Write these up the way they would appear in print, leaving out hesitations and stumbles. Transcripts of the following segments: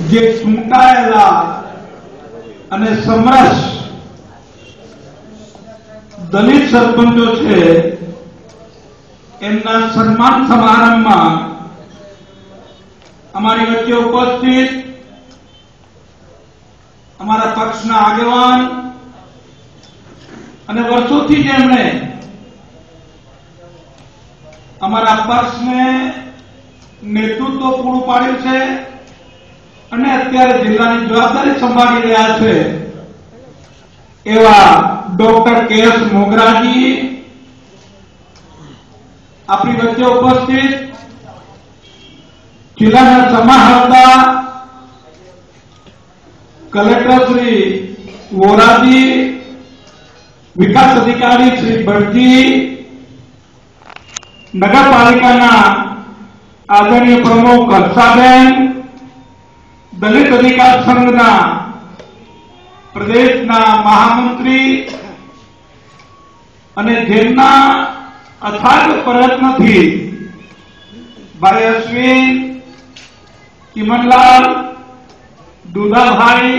જે ચૂંટાયેલા અને સમરસ દલિત સરપંચો છે એમના સન્માન સમારંભમાં અમારી વચ્ચે ઉપસ્થિત અમારા પક્ષના આગેવાન અને વર્ષોથી જેમણે અમારા પક્ષને નેતૃત્વ પૂરું પાડ્યું છે અને અત્યારે જિલ્લાની જવાબદારી સંભાળી રહ્યા છે એવા ડોક્ટર કે.એસ. મોગરાજી આપણી વચ્ચે ઉપસ્થિત, જિલ્લાના સમાહર્તા કલેક્ટર શ્રી વોરાજી, વિકાસ અધિકારી શ્રી ભટજી, નગરપાલિકાના આદરણીય પ્રમુખ હર્ષાબેન, દલિત અધિકાર સંઘના પ્રદેશના મહામંત્રી અને જેમના અથાગ પ્રયત્નથી ભાઈ અશ્વિન, ચિમનલાલ, દુધાભાઈ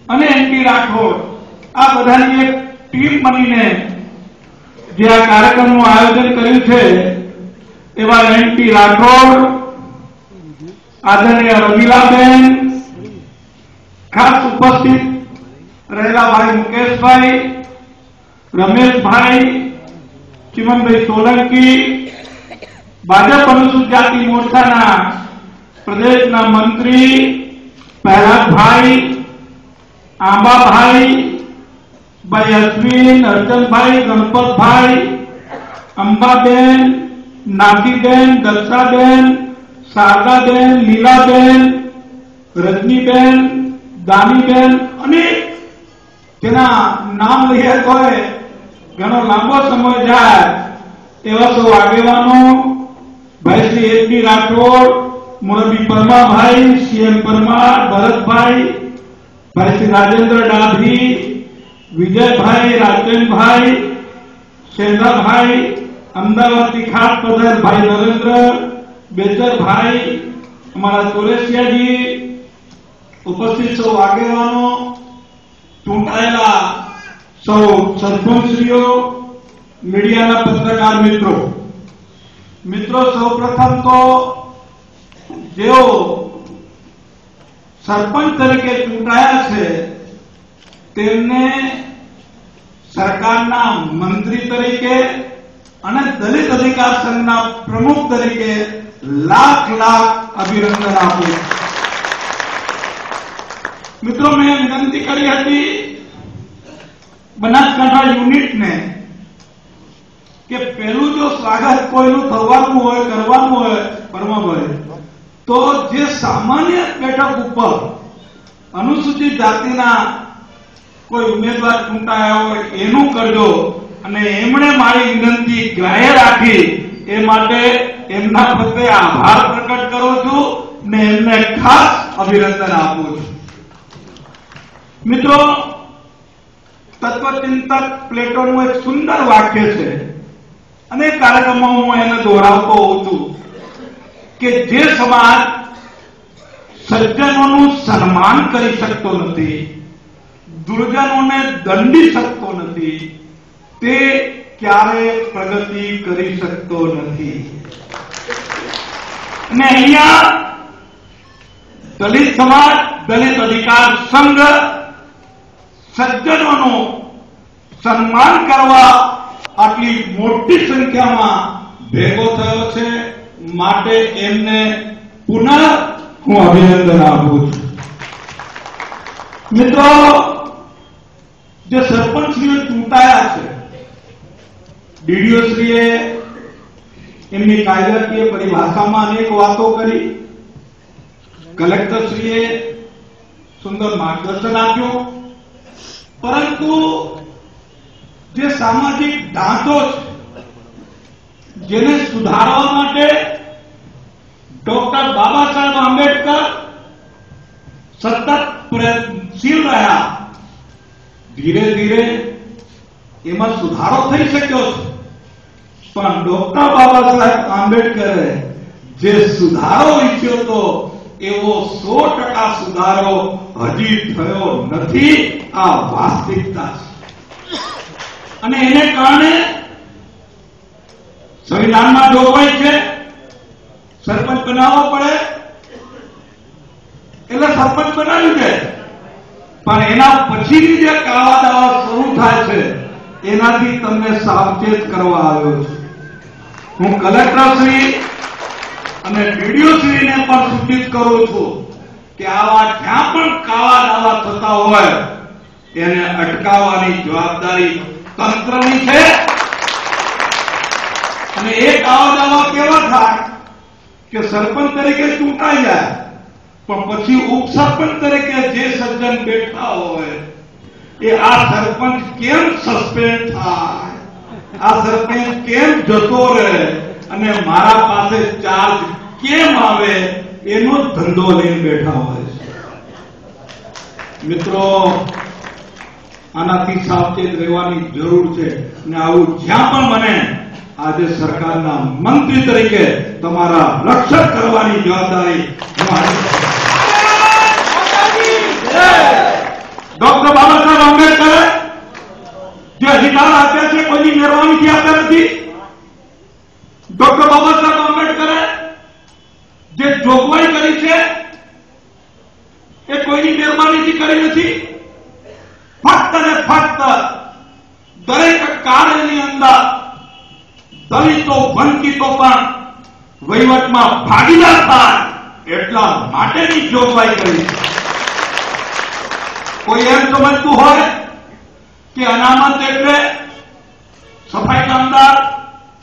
અને એનટી રાઠોડ આ બધાની એક ટીમ બનીને જે આ કાર્યક્રમનું આયોજન કર્યું છે એવા એનટી રાઠોડ, આદરણીય રમીલાબેન, ખાસ ઉપસ્થિત રહેલા ભાઈ મુકેશભાઈ, રમેશભાઈ, ચિમનભાઈ સોલંકી, ભાજપ અનુસૂચિત જાતિ મોરચાના પ્રદેશના મંત્રી પ્રહલાદભાઈ, આંબાભાઈ, ભાઈ અશ્વિન, અર્જનભાઈ, ગણપતભાઈ, અંબાબેન, નાગીબેન, દક્ષાબેન, શારદાબેન, લીલાબેન, રજનીબેન, દાનીબેન અને તેના નામ લઈએ તો ઘણો લાંબો સમય જાય એવા સૌ આગેવાનો, ભાઈ શ્રી એચ.ડી. રાઠોડ, મુરબ્બી પરમાભાઈ, સીએમ પરમાર, ભરતભાઈ, ભાઈ શ્રી રાજેન્દ્ર ડાભી, વિજયભાઈ, રાજેનભાઈ, શેંધાભાઈ, અમદાવાદથી ખાસ પધારેલ ભાઈ નરેન્દ્ર, બેચરભાઈ, અમારા ચોરેસિયાજી, ઉપસ્થિત સૌ આગેવાનો, ચૂંટાયેલા સૌ સરપંચશ્રીઓ, મીડિયાના પત્રકાર મિત્રો, સૌપ્રથમ તો જેઓ સરપંચ તરીકે ચૂંટાયા છે તેમને સરકારના મંત્રી તરીકે અને દલિત અધિકાર સંઘના પ્રમુખ તરીકે લાખ અભિનંદન આપું. મિત્રો, મેં વિનંતી કરી હતી બનાસકાંઠા યુનિટને કે પહેલું જો સ્વાગત કોઈનું થવાનું હોય, કરવાનું હોય પરમાભાઈ, તો જે સામાન્ય બેઠક ઉપર અનુસૂચિત જાતિના કોઈ ઉમેદવાર ચૂંટાયા હોય એનું કરજો અને એમણે મારી વિનંતી ગ્રાહ્ય રાખી એ માટે એમના પ્રત્યે આભાર પ્રકટ કરું છું ને એમને ખાસ અભિનંદન આપું છું. મિત્રો, તત્વચિંતક પ્લેટોનું એક સુંદર વાક્ય છે અને કાર્યક્રમમાં હું એને દોહરાવતો હોઉં છું કે જે સમાજ સજ્જનોનું સન્માન કરી શકતો નથી, દુર્જનોને દંડી શકતો નથી, તે ક્યારે પ્રગતિ કરી શકતો નથી. અને અહીંયા દલિત સમાજ, દલિત અધિકાર સંઘ સજ્જનોનું સન્માન કરવા આટલી મોટી સંખ્યામાં ભેગો થયો છે, માટે એમને પુનઃ હું અભિનંદન આપું છું. મિત્રો, જે સરપંચશ્રીઓ ચૂંટાયા છે, ડીડીઓશ્રીએ એમની કાયદાકીય પરિભાષામાં અનેક વાતો કરી, કલેક્ટરશ્રીએ સુંદર માર્ગદર્શન આપ્યું, પરંતુ જે સામાજિક ઢાંચો છે જેને સુધારવા માટે ડોક્ટર બાબા સાહેબ આંબેડકર સતત પ્રયત્નશીલ રહ્યા. ધીરે ધીરે એમાં સુધારો થઈ શક્યો છે, પણ ડોક્ટર બાબા સાહેબ આંબેડકરે જે સુધારો ઈચ્છ્યો હતો એવો 100% સુધારો હજી થયો નથી. આ વાસ્તવિકતા છે અને એને કારણે સંવિધાનમાં જોગવાઈ છે સરપંચ બનાવવો પડે એટલે સરપંચ બનાવ્યું છે, પણ એના પછીની જે કાળા દાવા શરૂ થાય છે એનાથી તમને સાવચેત કરવા આવ્યો છું. હું કલેક્ટરશ્રી અને ડીડીઓશ્રીને પણ સૂચિત કરું છું કે આવા જ્યાં પણ કાળા દાવા થતા હોય એને અટકાવવાની જવાબદારી તંત્રની છે. અને એ કાળા દાવા કેવા થાય કે સરપંચ તરીકે ચૂંટાઈ જાય પણ પછી ઉપસરપંચ તરીકે જે સજ્જન બેઠા હોય એ આ સરપંચ કેમ સસ્પેન્ડ થાય, આ સરપંચ કેમ જતો રહે અને મારા પાસે ચાર્જ કેમ આવે એનો ધંધો લઈને બેઠા હોય છે. મિત્રો, આનાથી સાવચેત રહેવાની જરૂર છે અને આવું જ્યાં પણ મને આજે સરકારના મંત્રી તરીકે તમારા રક્ષક કરવાની જવાબદારી ડોક્ટર બાબા સાહેબ આંબેડકરે જે અધિકાર આપ્યા છે કોઈની મહેરબાનીથી આપ્યા નથી. ડોક્ટર બાબા સાહેબ આંબેડકરે જે જોગવાઈ કરી છે એ કોઈની મહેરબાનીથી કરી નથી. ફક્ત ને ફક્ત દરેક કાર્યની અંદર દલિતો વંચિતો પણ વહીવટમાં ભાગીદાર થાય એટલા માટેની જોગવાઈ કરી છે. કોઈ એમ સમજતું હોય કે અનામત એટલે સફાઈ કામદાર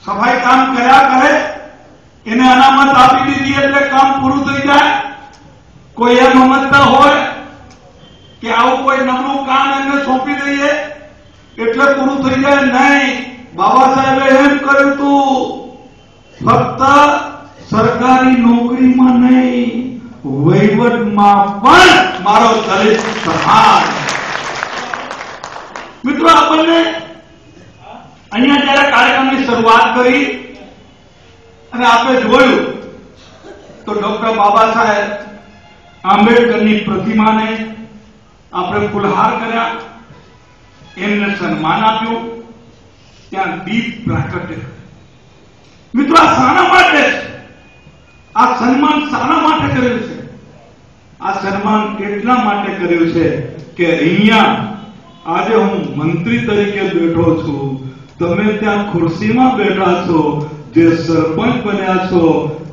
સફાઈ કામ કર્યા કરે એને અનામત આપી દીધી એટલે કામ પૂરું થઈ જાય. કોઈ એમ સમજતા હોય કે આવું કોઈ નબળું કામ એમને સોંપી દઈએ એટલે પૂરું થઈ જાય. નહીં, બાબા સાહેબે એમ કર્યું હતું, ફક્ત સરકારી નોકરીમાં નહીં વહીવટમાં પણ મારો દલિત સમાજ. મિત્રો, આપણને અહીંયા જયારે કાર્યક્રમની શરૂઆત કરી અને આપણે જોયું તો ડોક્ટર બાબા સાહેબ આંબેડકરની પ્રતિમાને આપણે ફુલહાર કર્યા, એમને સન્માન આપ્યું, ત્યાં દીપ પ્રાગટ્ય. મિત્રો, આ શાના માટે છે? આ સન્માન શાના માટે કર્યું છે? આ સન્માન એટલા માટે કર્યું છે કે અહીંયા આજે હું મંત્રી તરીકે બેઠો છું, તમે ત્યાં ખુરશીમાં બેઠા છો, જે સરપંચ બન્યા છો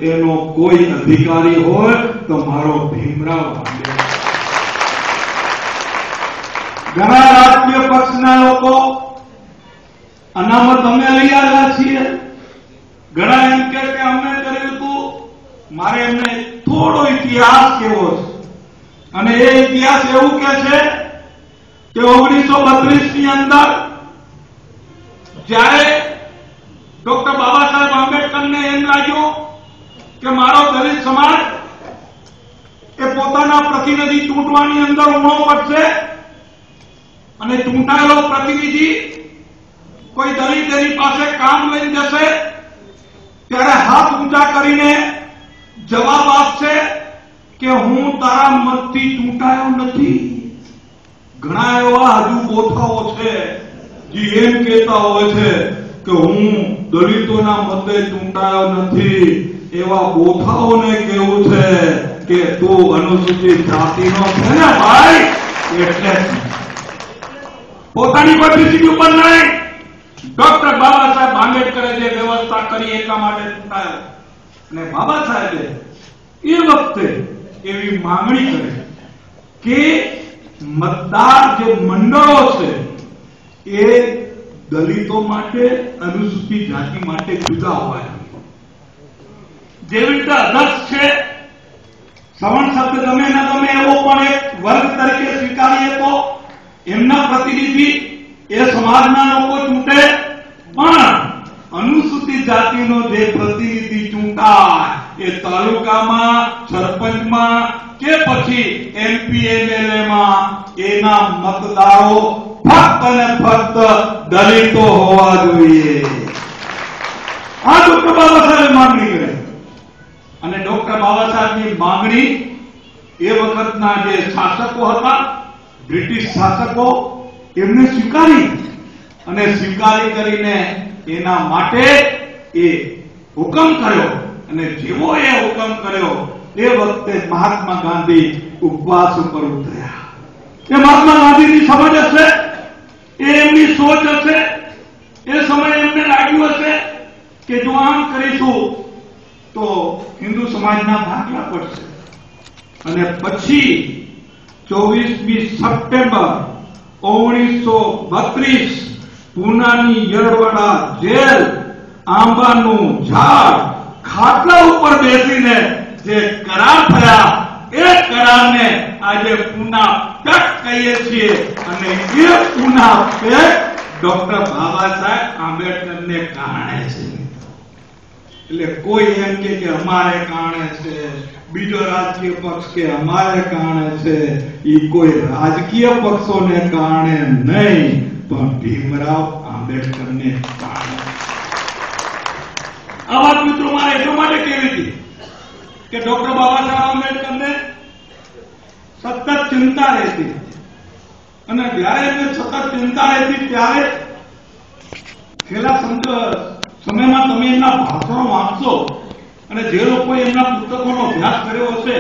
એનો કોઈ અધિકારી હોય તો મારો ભીમરાવ આંબેડકર. ઘણા રાજકીય પક્ષના લોકો અનામત અમે લઈ આવ્યા છીએ, ઘણા એમ કે અમને કર્યું હતું. મારે એમને થોડો ઇતિહાસ કેવો છે અને એ ઇતિહાસ એવું કે છે કે 1932 ની અંદર જ્યારે ડોક્ટર બાબા સાહેબ આંબેડકરને એમ લાગ્યું કે મારો દલિત સમાજ એ પોતાના પ્રતિનિધિ ચૂંટવાની અંદર ઉમળો પડશે અને ચૂંટાયેલો પ્રતિનિધિ કોઈ દલિત એની પાસે કામ લઈને જશે ત્યારે હાથ ઊંચા કરીને જવાબ આપશે કે હું તારા મતથી ચૂંટાયો નથી. ઘણા એવા હજુ બોથાઓ છે જે એમ કહેતા હોય છે કે હું દલિતોના મતે ચૂંટાયો નથી. એવા બોથાઓને કેવું છે કે તું અનુસૂચિત જાતિનો છે ને ભાઈ, એટલે પોતાની પરિસ્થિતિ ઉપર નહીં, ડોક્ટર બાબા સાહેબ આંબેડકરે જે વ્યવસ્થા કરી એટલા માટે ચૂંટાયો. અને બાબા સાહેબે એ વખતે એવી માંગણી કરી કે મતદાર જે મંડળો છે એ દલિતો માટે અનુસૂચિત જાતિ માટે જુદા હોય. જેવી રીતે અધ્યક્ષ છે, સવર્ણ શબ્દ ગમે ન ગમે એવો પણ એક વર્ગ તરીકે સ્વીકારીએ તો એમના પ્રતિનિધિ એ સમાજના લોકો ચૂંટે, પણ અનુસૂચિત જાતિનો જે પ્રતિનિધિ ચૂંટાય એ તાલુકામાં સરપંચમાં કે પછી એમપી એમએલએમાં એના મતદારો ફક્ત અને ફક્ત દલિતો હોવા જોઈએ. આ ડોક્ટર બાબા સાહેબે માંગણી કરી અને ડોક્ટર બાબા સાહેબની માંગણી એ વખતના જે શાસકો હતા, બ્રિટિશ શાસકો, એમને સ્વીકારી કરીને એના માટે એ હુકમ કર્યો અને જેવો એ હુકમ કર્યો એ વખતે મહાત્મા ગાંધી ઉપવાસ ઉપર ઉતર્યા. એ મહાત્મા ગાંધીની સમજ હશે, એ એમની સોચ હશે. એ સમયે એમને લાગ્યું હશે કે જો આમ કરીશું તો હિન્દુ સમાજના ભાગલા પડશે. અને પછી 24મી સપ્ટેમ્બર 1932 પૂનાની યરવાડા જેલ, આંબાનું ઝાડ, ખાટલા ઉપર બેસીને જે કરાર થયા એ કરારને આજે પૂના પેક્ટ કહીએ છીએ. અને એ પૂના પેક્ટ ડોક્ટર બાબા સાહેબ આંબેડકરને કારણે છે. એટલે કોઈ એમ કે અમારે કારણે છે, બીજો રાજકીય પક્ષ કે અમારે કારણે છે, એ કોઈ રાજકીય પક્ષોને કારણે નહીં, પણ ભીમરાવ આંબેડકરને કારણે. આ વાત મિત્રો મારે એટલા માટે કહેવી હતી કે ડોક્ટર બાબા સાહેબ આંબેડકરને સતત ચિંતા રહેતી, અને જ્યારે એમને સતત ચિંતા રહેતી ત્યારે છેલ્લા સમયમાં તમે એમના ભાષણો વાંચશો અને જે લોકોએ એમના પુસ્તકોનો અભ્યાસ કર્યો હશે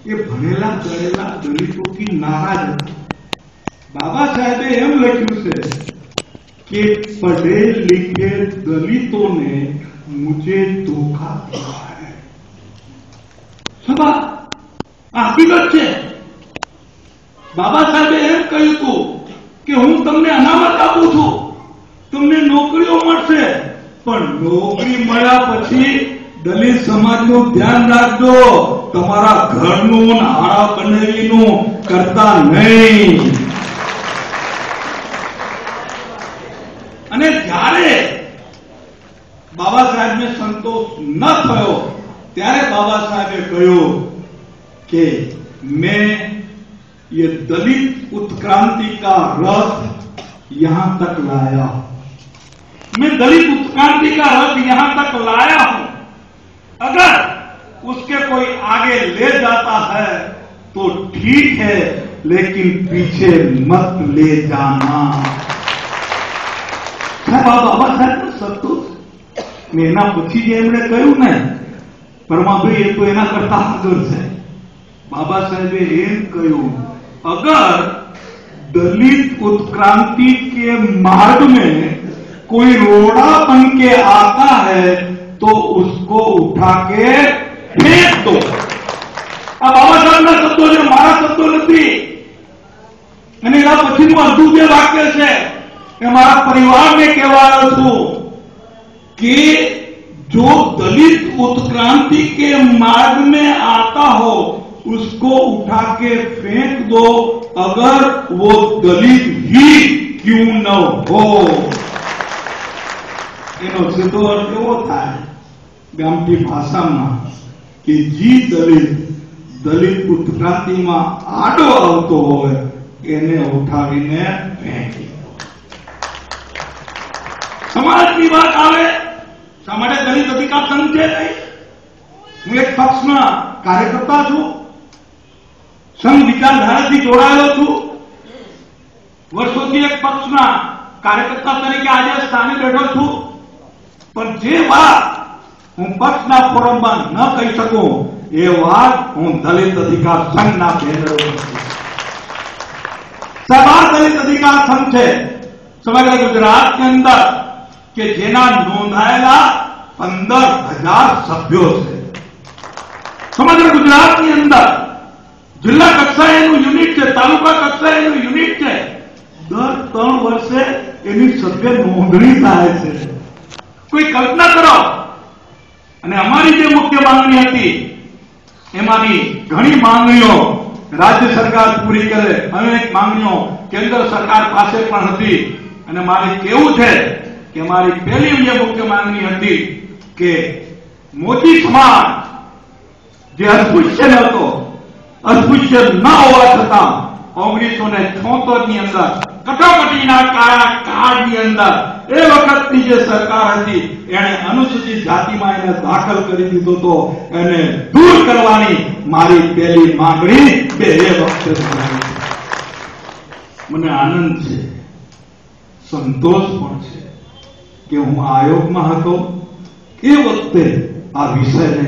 એ ભણેલા ગણેલા દલિતોથી નારાજ હતા. બાબા સાહેબે એમ લખ્યું છે કે પઢે લિખે દલિતોને મુझे ધોખા દિયા હૈ. સભા આ હકીકત છે. બાબા સાહેબે એમ કહ્યું હતું કે હું તમને અનામત આપું છું, તમને નોકરીઓ મળશે, પણ નોકરી મળ્યા પછી દલિત સમાજનું ધ્યાન રાખજો, તમારા ઘરનું હારા બનેવીનું કરતા નહીં. અને જ્યારે બાબા સાહેબને સંતોષ ન થયો ત્યારે બાબા સાહેબે કહ્યું કે મેં ये दलित उत्क्रांति का रथ यहां तक लाया, मैं दलित उत्क्रांति का रथ यहां तक लाया हूं, अगर उसके कोई आगे ले जाता है तो ठीक है, लेकिन पीछे मत ले जाना. बाबा साहेब संतोष મેં એના પછી જે એમણે કહ્યું ને પરમાભાઈ, એ તો એના કરતા આગળ છે. બાબા સાહેબે એમ કહ્યું, अगर दलित उत्क्रांति के मार्ग में कोई रोड़ा बन के आता है तो उसको उठा के फेंक दो. अब बाबा साहब ना शब्दों जो मारा शब्दों નથી, અને એના પછીનું અડધું જે વાક્ય છે એ મારા પરિવારને કહેવાનો છું कि जो दलित उत्क्रांति के मार्ग में आता हो उसको उठा के फेंक दो, अगर वो दलित ही क्यों न हो. એનો સીધો અર્થ એવો થાય ગામઠી ભાષામાં કે જી દલિત ઉત્ક્રાંતિમાં આડો આવતો હોય એને ઉઠાવીને ફેંકી દો. સમાજની વાત આવે શા માટે દલિત અધિકાર સંઘ છે નહીં? હું એક પક્ષના કાર્યકર્તા છું, સંઘ વિચારધારાથી જોડાયેલો છું, વર્ષોથી એક પક્ષના કાર્યકર્તા તરીકે આજે સ્થાને બેઠો છું, પણ જે વાત હું પક્ષના ફોરમમાં ન કહી શકું એ વાત હું દલિત અધિકાર સંઘના બેનરો સભા દલિત અધિકાર સંઘ છે સમગ્ર ગુજરાતની અંદર કે જેના નોંધાયેલા 15,000 સભ્યો છે. સમગ્ર ગુજરાતની અંદર જિલ્લા કક્ષાએનું યુનિટ છે, તાલુકા કક્ષાએનું યુનિટ છે. દર 3 વર્ષે એની સભ્ય નોંધણી થાય છે. કોઈ કલ્પના કરો. અને અમારી જે મુખ્ય માંગણી હતી એમાંની ઘણી માંગણીઓ રાજ્ય સરકાર પૂરી કરે, અનેક માંગણીઓ કેન્દ્ર સરકાર પાસે પણ હતી. અને મારે કેવું છે કે મારી પહેલી જે મુખ્ય માંગણી હતી કે મોદી સમાજ જે અસ્પૃશ્ય હતો, અસ્પૃશ્ય ન હોવા છતાં 1976 ની અંદર કટોકટીના કાળની અંદર એ વખતની જે સરકાર હતી એને અનુસૂચિત જાતિમાં એને દાખલ કરી દીધો તો એને દૂર કરવાની મારી પહેલી માંગણી 2 વખતે કરાવી. મને આનંદ છે, સંતોષ પણ છે કે હું આયોગમાં હતો એ વખતે આ વિષયને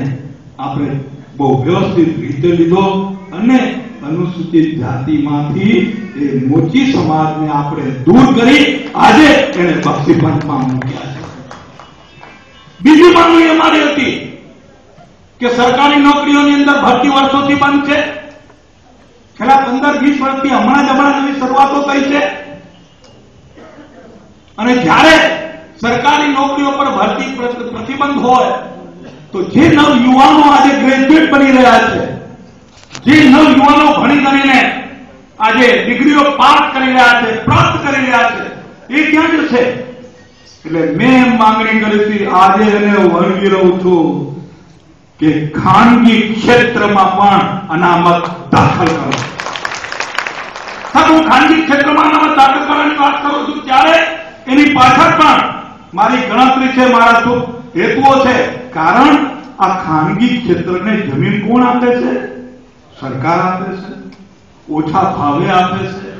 આપણે બહુ વ્યવસ્થિત રીતે લીધો અને અનુસૂચિત જાતિમાંથી એ મોચી સમાજને આપણે દૂર કરી આજે એને બક્ષીપંચમાં મૂક્યા છે. બીજી માંગણી અમારી હતી કે સરકારી નોકરીઓની અંદર ભરતી વર્ષોથી બંધ છે. છેલ્લા 15-20 વર્ષથી હમણાં નવી શરૂઆતો થઈ છે અને જ્યારે સરકારી નોકરીઓ પર ભરતી પ્રતિબંધ હોય તો જે નવ યુવાનો આજે ગ્રેજ્યુએટ બની રહ્યા છે, જે નવ યુવાનો ભણી ગણીને આજે ડિગ્રીઓ પાસ કરી રહ્યા છે, પ્રાપ્ત કરી રહ્યા છે, એ ક્યાં જશે? એટલે મેં એમ માંગણી કરી હતી, આજે એને વળગી રહું છું કે ખાનગી ક્ષેત્રમાં પણ અનામત દાખલ કરો. હું ખાનગી ક્ષેત્રમાં અનામત દાખલ કરવાની વાત કરું છું ત્યારે એની પાછળ પણ મારી ગણતરી છે, મારા શું હેતુઓ છે. કારણ આ ખાનગી ક્ષેત્રને જમીન કોણ આપે છે? સરકાર આપે છે, ઓછા ભાવે આપે છે,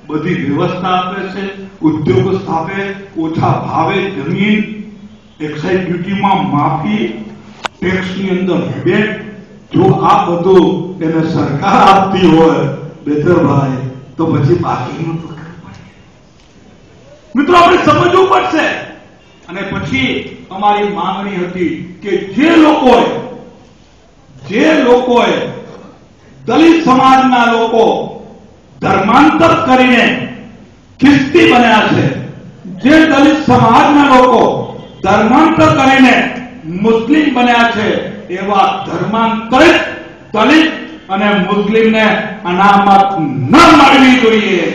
બધી વ્યવસ્થા આપે છે, ઉદ્યોગો સ્થાપે, ઓછા ભાવે જમીન, એક્સાઇઝ ડ્યુટીમાં માફી, ટેક્સની અંદર રિબેટ. જો આ બધું એને સરકાર આપતી હોય બેતરભાઈ, તો પછી બાકીનું તો મિત્રો આપણે સમજવું પડશે. અને પછી અમારી માંગણી હતી કે જે લોકોએ દલિત સમાજના લોકો ધર્માંતર કરીને ખ્રિસ્તી બન્યા છે, જે દલિત સમાજના લોકો ધર્માંતર કરીને મુસ્લિમ બન્યા છે, એવા ધર્માંતરિત દલિત અને મુસ્લિમને અનામત ન મળવી જોઈએ.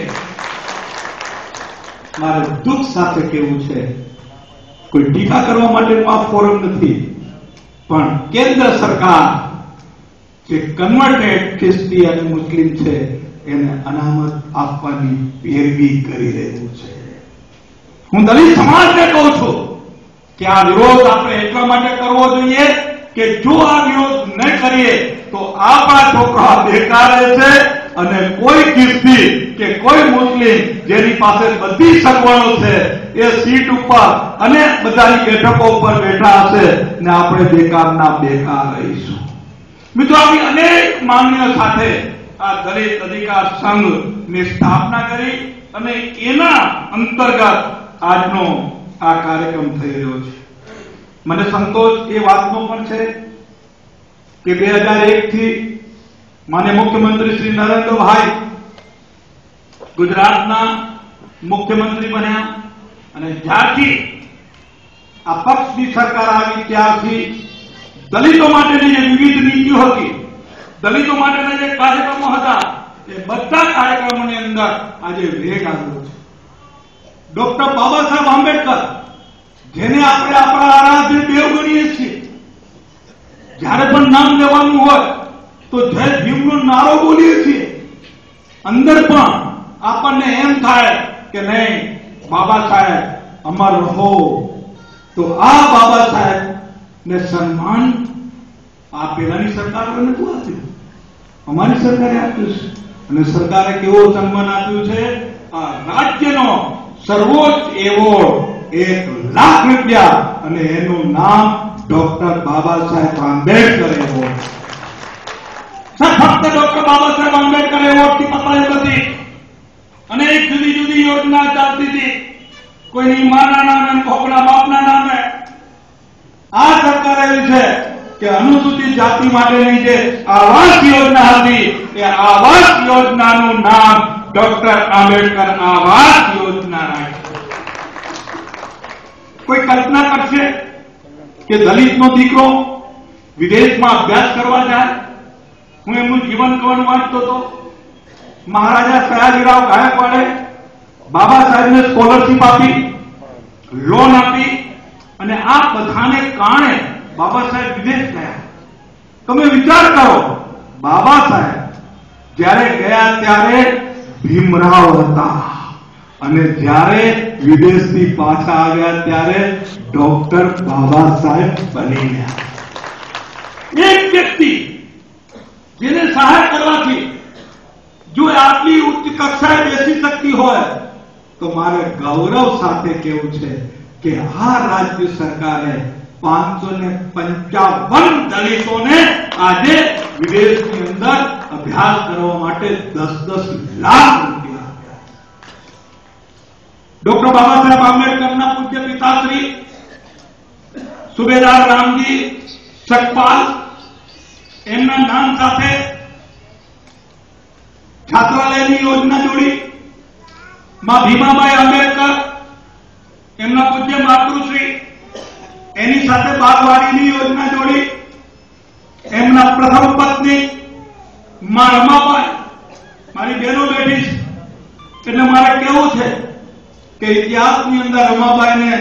મારે દુઃખ સાથે કહેવું છે, કોઈ ટીકા કરવા માટેનું આ ફોરમ નથી, પણ કેન્દ્ર સરકાર જે કન્વર્ટેડ ખ્રિસ્તી અને મુસ્લિમ છે એને અનામત આપવાની પેરવી કરી રહ્યું છે. હું દલિત સમાજને કહું છું કે આ વિરોધ આપણે એટલા માટે કરવો જોઈએ કે જો આ વિરોધ ન કરીએ તો આપણા છોકરા બેકાર છે અને કોઈ ખ્રિસ્તી કે કોઈ મુસ્લિમ જેની પાસે બધી સગવડો છે એ સીટ ઉપર અને બધાની બેઠકો ઉપર બેઠા હશે ને આપણે બેકારના બેકાર રહીશું. મિત્રો, આવી અનેક માંગણીઓ સાથે આ દલિત અધિકાર સંઘની સ્થાપના કરી અને એના અંતર્ગત આજનો આ કાર્યક્રમ થઈ રહ્યો છે. મને સંતોષ એ વાતનો પણ છે કે 2001 થી માન્ય મુખ્યમંત્રી શ્રી નરેન્દ્રભાઈ ગુજરાતના મુખ્યમંત્રી બન્યા અને જ્યારથી આ પક્ષની સરકાર આવી ત્યારથી દલિતો માટેની જે વિવિધ નીતિઓ હતી, દલિતો માટેના જે કાર્યક્રમો હતા, એ બધા કાર્યક્રમોની અંદર આજે વેગ આવ્યો છે. ડોક્ટર બાબા સાહેબ આંબેડકર, જેને આપણે આપણા આરાધ્ય દેવ ગણીએ છીએ, જ્યારે પણ નામ લેવાનું હોય તો જય ભીમનો નારો બોલીએ છીએ. અંદર પણ આપણને એમ થાય કે નહીં, બાબા સાહેબ અમર રહો. તો આ બાબા સાહેબ ને સન્માન આ પેલાની સરકારોએ નતું આપ્યું, અમારી સરકારે આપ્યું છે. અને સરકારે કેવો સન્માન આપ્યું છે? આ રાજ્યનો સર્વોચ્ચ એવોર્ડ 1 લાખ રૂપિયા, અને એનું નામ ડોક્ટર બાબા સાહેબ આંબેડકર એવોર્ડ. ફક્ત ડોક્ટર બાબા સાહેબ આંબેડકર એવોર્ડ થી પતાવી નથી, અનેક જુદી જુદી યોજના ચાલતી હતી, કોઈની માના નામે, કોકના બાપના નામે. આ સરકાર એવી છે કે અનુસૂચિત જાતિ માટેની જે આવાસ યોજના હતી એ આવાસ યોજનાનું નામ ડોક્ટર આંબેડકર આવાસ યોજના રાખ્યું. કોઈ કલ્પના કરશે કે દલિતનો દીકરો વિદેશમાં અભ્યાસ કરવા જાય? હું એમનું જીવન કવન વાંચતો હતો. મહારાજા સયાજીરાવ ગાયકવાડે બાબા સાહેબને સ્કોલરશીપ આપી, લોન આપી, અને આ બધાને કારણે બાબા સાહેબ વિદેશ ગયા. તમે વિચાર કરો, બાબા સાહેબ જ્યારે ગયા ત્યારે ભીમરાવ હતા અને જ્યારે વિદેશથી પાછા આવ્યા ત્યારે ડોક્ટર બાબા સાહેબ બની ગયા. એક વ્યક્તિ આટલી ઉચ્ચ કક્ષાએ બેસી શકતી હોય તો મારે ગૌરવ સાથે કહેવું છે કે આ રાજ્ય સરકારે 555 દલિતોને આજે વિદેશની અંદર અભ્યાસ કરવા માટે 10-10 લાખ રૂપિયા આપ્યા. ડોક્ટર બાબા સાહેબ આંબેડકરના પૂજ્ય પિતાશ્રી સુબેદાર રામજી સકપાલ એમના નામ સાથે છાત્રાલયની યોજના જોડી. માં ભીમાબાઈ આંબેડકર એમના પૂજ્ય માતૃશ્રી એની સાથે બાગવાડીની યોજના જોડી. એમના પ્રથમ પત્ની માં રમાબાઈ, મારી બહેનો બેઠી છે એટલે મારે કેવું છે કે ઇતિહાસની અંદર રમાબાઈને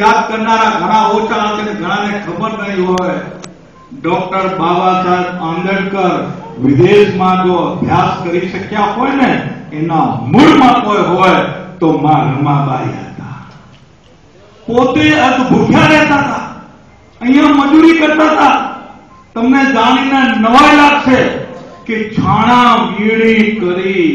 યાદ કરનારા ઘણા ઓછા હશે, ઘણાને ખબર નહીં હોય. ડોક્ટર બાબા સાહેબ આંબેડકર વિદેશમાં જો અભ્યાસ કરી શક્યા હોય ને એના મૂળમાં કોઈ હોય તો માં રમાબાઈ હતા. પોતે ભૂખ્યા રહેતા હતા, અહીંયા મજૂરી કરતા હતા. તમને જાણીને નવાઈ લાગશે કે છાણા વીણી કરી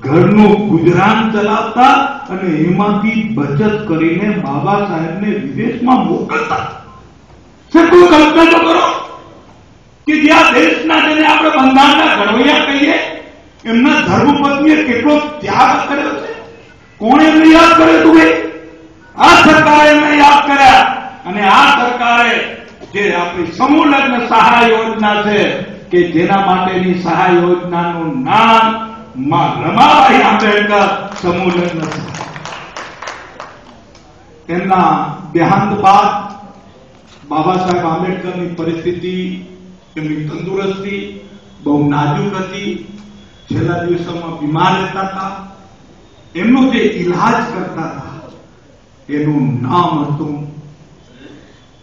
ઘરનું ગુજરાન ચલાવતા અને એમાંથી બચત કરીને બાબા સાહેબને વિદેશમાં મોકલતા. કોઈ કલ્પના તો કરો કે જે આ દેશના જેને આપણે બંધારણના ઘડવૈયા કહીએ એમના ધર્મપત્નીએ કેટલો ત્યાગ કર્યો છે. કોણે એમને યાદ કર્યો તું? આ સરકારે એમને યાદ કર્યા. અને આ સરકારે જે આપણી સમૂહ લગ્ન સહાય યોજના છે કે જેના માટેની સહાય યોજનાનું નામ માં રમાબાઈ આંબેડકર સમૂહ લગ્ન સહાય. તેમના દેહાંત બાદ બાબા સાહેબ આંબેડકરની પરિસ્થિતિ, એમની તંદુરસ્તી બહુ નાજુક હતી. છેલ્લા દિવસોમાં બીમાર રહેતા હતા. એમનો જે ઇલાજ કરતા હતા એનું નામ હતું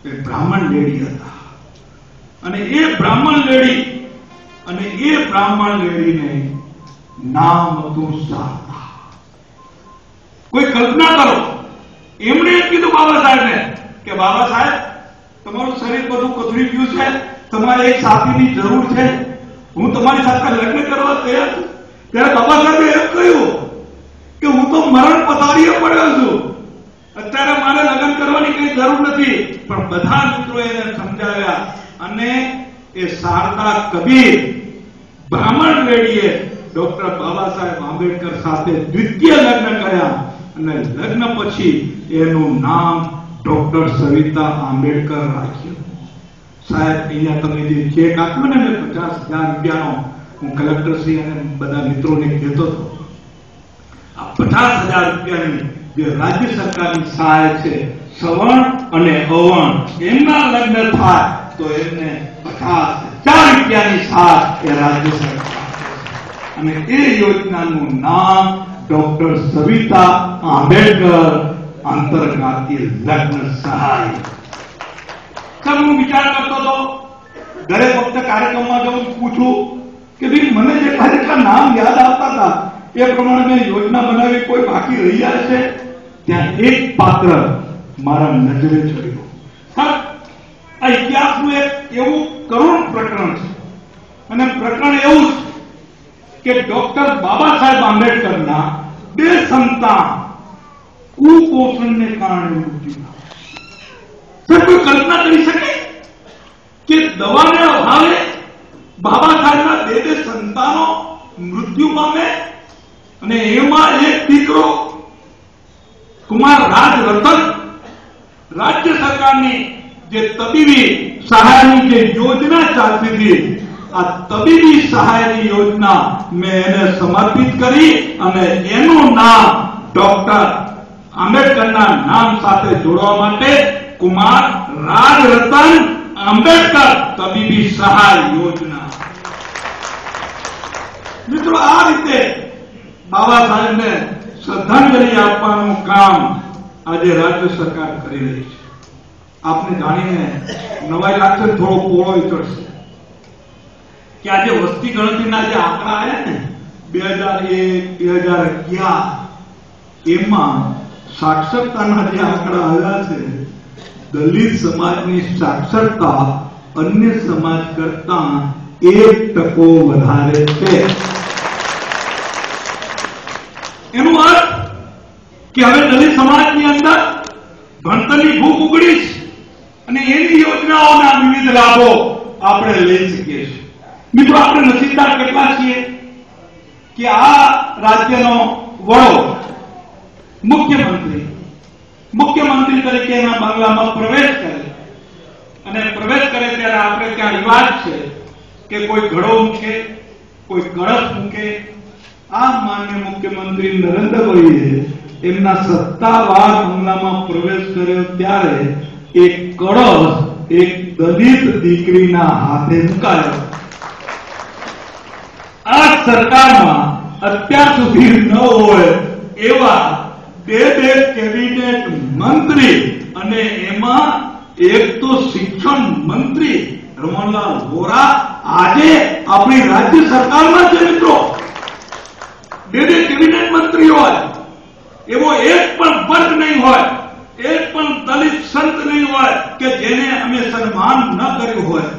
એ બ્રાહ્મણ લેડી હતા. અને એ બ્રાહ્મણ લેડીને નામ હતું શારદા. કોઈ કલ્પના કરો, એમણે એમ કીધું બાબા સાહેબને કે બાબા સાહેબ તમારું શરીર બધું કથળી ગયું છે, તમારે એક સાથીની જરૂર છે, હું તમારી સાથે લગ્ન કરવા તૈયાર છું. ત્યારે બાબા સાહેબે એમ કહ્યું કે હું તો મરણ પથારીએ પડ્યો છું, અત્યારે મારે લગ્ન કરવાની કઈ જરૂર નથી. પણ બધા મિત્રો એને સમજાવ્યા અને એ શારદા કબીર બ્રાહ્મણ લેડીએ ડોક્ટર બાબા સાહેબ આંબેડકર સાથે દ્વિતીય લગ્ન કર્યા અને લગ્ન પછી એનું નામ ડોક્ટર સવિતા આંબેડકર રાખ્યું. સાહેબ અહીંયા તમે જે ચેક આપ્યો ને 50,000 રૂપિયાનો, હું કલેક્ટરશ્રી અને બધા મિત્રોને કહેતો હતો, આ 50,000 રૂપિયાની જે રાજ્ય સરકારની સહાય છે, સવર્ણ અને અવર્ણ એમના લગ્ન થાય તો એમને 50,000 રૂપિયાની સહાય એ રાજ્ય સરકાર. અને એ યોજનાનું નામ ડોક્ટર સવિતા આંબેડકર આંતરરાષ્ટ્રીય લગ્ન સહાય. હું વિચાર કરતો હતો, દરેક વખતે કાર્યક્રમમાં જવું પૂછું કે ભાઈ મને જેટલા નામ યાદ આવતા હતા એ પ્રમાણે મેં યોજના બનાવી, કોઈ બાકી રહી જાય છે. ત્યાં એક પાત્ર મારા નજરે ચડ્યું. આ ઇતિહાસનું એક એવું કરુણ પ્રકરણ છે અને પ્રકરણ એવું છે કે ડોક્ટર બાબા સાહેબ આંબેડકરના 2 સંતાન કુપોષણને કારણે મૃત્યુ. કોઈ કલ્પના કરી શકે કે દવાને અભાવે બાબા સાહેબના 2 સંતાનો મૃત્યુ પામે અને એમાં એક દીકરો કુમાર રાજરતન રાજ્ય સરકારની જે તબીબી સહાયની જે યોજના ચાલતી હતી, આ તબીબી સહાયની યોજના મેં એને સમર્પિત કરી અને એનું નામ ડોક્ટર આંબેડકરના નામ સાથે જોડવા માટે કુમાર રાજરતન આંબેડકર તબીબી સહાય યોજના. મિત્રો, આ રીતે બાબા સાહેબને શ્રદ્ધાંજલિ આપવાનું કામ આજે રાજ્ય સરકાર કરી રહી છે. આપને જાણીને નવાઈ લાગશે, થોડો પોળો ચડશે કે આજે વસ્તી ગણતરીના જે આંકડા આવ્યા ને 2001-2011 એમાં સાક્ષરતાના જે આંકડા આવ્યા છે, દલિત સમાજની સાક્ષરતા અન્ય સમાજ કરતા 1% વધારે છે. કે હવે દલિત સમાજની અંદર ભણતરની ભૂખ ઉગડી છે અને એની યોજનાઓના વિવિધ લાભો આપણે લઈ શકીએ છીએ. મિત્રો, આપણે નસીબદાર કેટલા છીએ કે આ રાજ્યનો વડો મુખ્યમંત્રી તરીકે એના બંગલામાં પ્રવેશ કરે અને પ્રવેશ કરે ત્યારે આપણે ત્યાં રિવાજ છે કે કોઈ ઘડો મૂકે, કોઈ કળશ મૂકે. આ માન્ય મુખ્યમંત્રી નરેન્દ્રભાઈએ એમના સત્તાવાર બંગલામાં પ્રવેશ કર્યો ત્યારે એક કળશ એક દલિત દીકરીના હાથે મુકાયો. આ સરકારમાં અત્યાર સુધી ન હોય એવા બે કેબિનેટ મંત્રી અને એમાં એક તો શિક્ષણ મંત્રી રમણલાલ વોરા આજે આપણી રાજ્ય સરકારમાં છે. મિત્રો, બે કેબિનેટ મંત્રી હોય એવો એક પણ વર્ગ નહીં હોય, એક પણ દલિત સંત નહીં હોય કે જેને અમે સન્માન ન કર્યું હોય.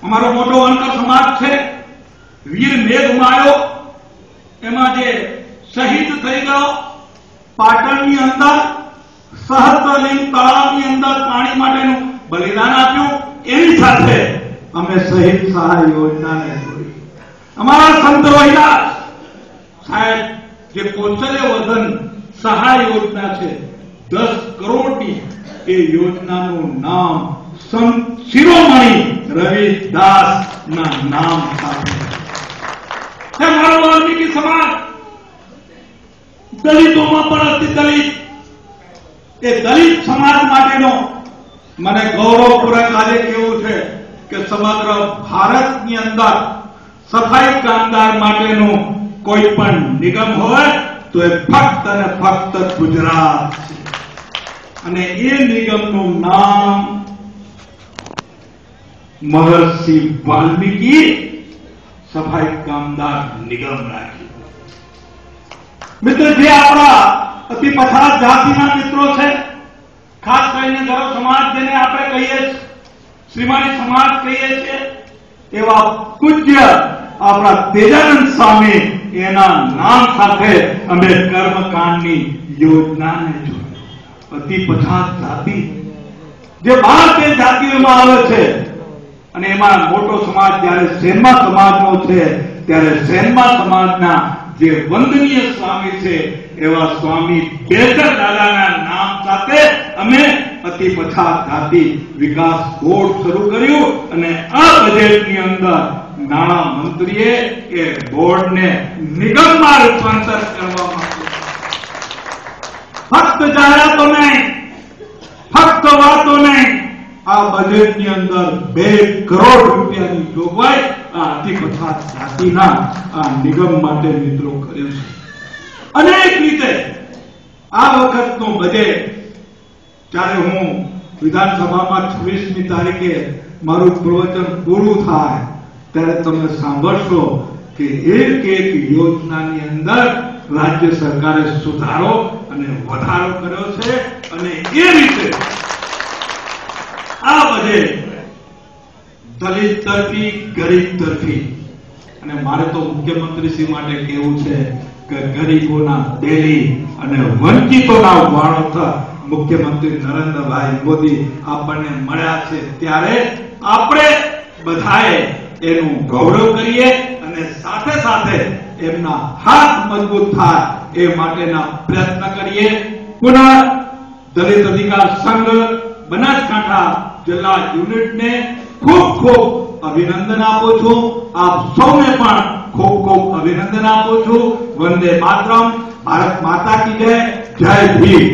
અમારો મોટો વણકર સમાજ છે, વીર મેઘમાયો એમાં જે શહીદ થઈ ગયો, પાટણની અંદર સહસ્ત્રલિંગ તળાવની અંદર પાણી માટેનું બલિદાન આપ્યું, એની સાથે અમે શહીદ સહાય યોજનાને જોડી. અમારા સંત રોહિદાસ સાહેબ જે કૌશલ્યવર્ધન સહાય યોજના છે 10 કરોડની, એ યોજનાનું નામ સંત શિરોમણી રવિદાસ ના નામ સાથે. મારો વાલ્મીકી સમાજ દલિતોમાં પણ અતિ દલિત, એ દલિત સમાજ માટેનો મને ગૌરવપૂર્વક આજે કેવું છે કે સમગ્ર ભારતની અંદર સફાઈ કામદાર માટેનું કોઈ પણ નિગમ હોય તો એ ફક્ત અને ફક્ત ગુજરાત છે. અને એ નિગમનું નામ મહર્ષિ વાલ્મીકી સફાઈ કામદાર નિગમ રાખ્યું. મિત્ર, જે આપણા અતિ પછાત જાતિના મિત્રો છે, ખાસ કરીને ગરવ સમાજ જેને આપણે કહીએ છીએ, શ્રીમાળી સમાજ કહીએ છીએ, એવા પૂજ્ય આપણા તેજાનંદ સ્વામી એના નામ સાથે અમે કર્મકાંડની યોજનાને જોઈ. અતિ પછાત જાતિ જે 12 જાતિઓમાં આવે છે અને એમાં મોટો સમાજ જ્યારે સેનમા સમાજનો છે, ત્યારે સેનમા સમાજના જે વંદનીય સ્વામી છે એવા સ્વામી બેચર દાદાના નામ સાથે અમે અતિ પછાત જાતિ વિકાસ બોર્ડ શરૂ કર્યું અને આ બજેટની અંદર નાણાં મંત્રીએ એ બોર્ડને નિગમમાં રૂપાંતર કરવામાં આવ્યું. ફક્ત જાહેરાતો નહીં, ફક્ત વાતો નહીં, આ બજેટની અંદર 2 કરોડ રૂપિયાની જોગવાઈ આ અતિ પછાત જાતિના આ નિગમ માટે મિત્રો કર્યું છે. અનેક રીતે આ વખતનો બજેટ જ્યારે હું વિધાનસભામાં 26મી તારીખે મારું પ્રવચન પૂરું થાય ત્યારે તમે સાંભળશો કે એક યોજનાની અંદર રાજ્ય સરકારે સુધારો અને વધારો કર્યો છે. અને એ રીતે આ બજેટ દલિત તરફી, ગરીબ તરફી, અને મારે તો મુખ્યમંત્રી શ્રી માટે કહેવું છે કે ગરીબોના તેલી અને વંચિતોના વાળોતર મુખ્યમંત્રી નરેન્દ્રભાઈ મોદી આપણને મળ્યા છે ત્યારે આપણે બધાએ એનું ગૌરવ કરીએ અને સાથે સાથે એમના હાથ મજબૂત થાય એ માટેના પ્રયત્ન કરીએ. પુનઃ દલિત અધિકાર સંઘ બનાસકાંઠા જિલ્લા યુનિટને ખૂબ ખૂબ અભિનંદન આપું છું. આપ સૌને પણ ખૂબ ખૂબ અભિનંદન આપું છું. વંદે માતરમ, ભારત માતા કી જય, જય ભીમ.